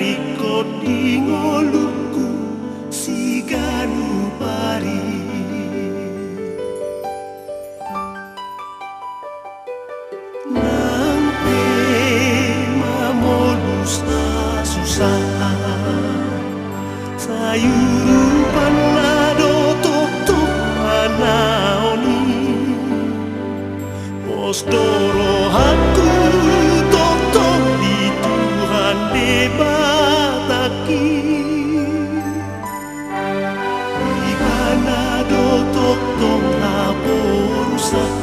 nariko dingoluku siganu pari nampe mamolus susah sayuru panado tok manaoni postoro aku tok di Tuhan debataki di panado tok laporusaku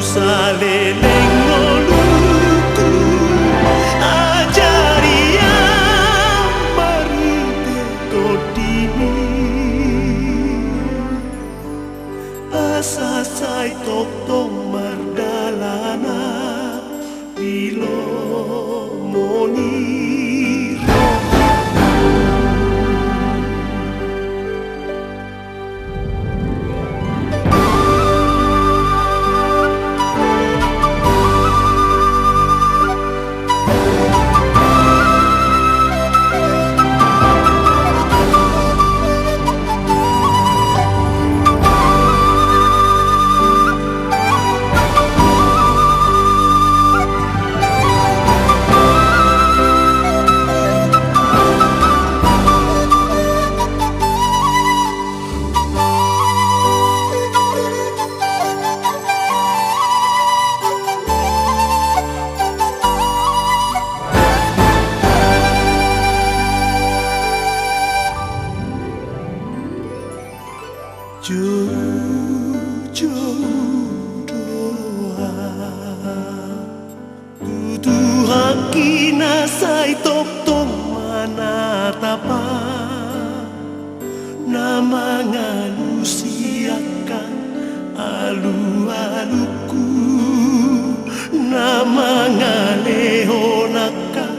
saleleng ngoluku ajari yang marite todini asa sai tok mardalana bilo moni jauh doa tutu hakina sai tok mana tapa nama ngalusiakan alu-aluku nama ngalehonaka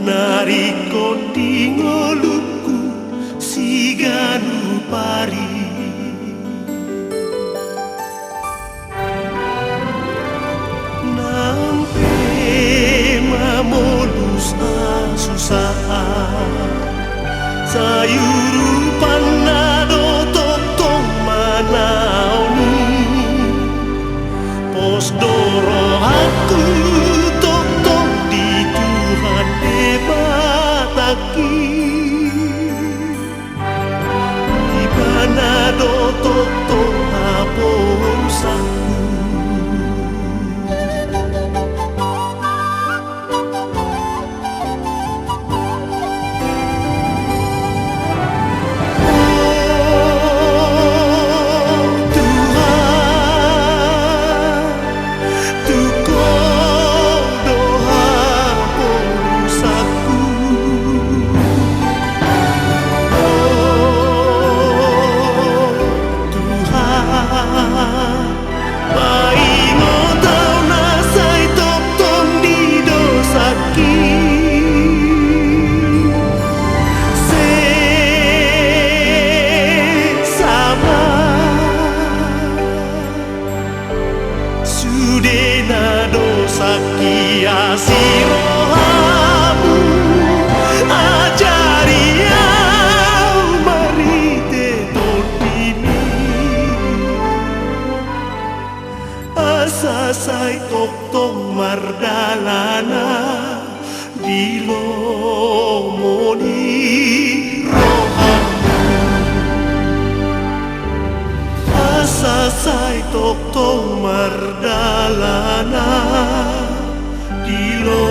nariko dingoluku siganu pari molus susah sayuru panado tok manaoni postoro aku tok di Tuhan debataki di panado tok laporusaku sakia sirohamu ajari yang marite todini asa sai tok mardalana dilomoni rohamu asa sai tok mardalana Dilo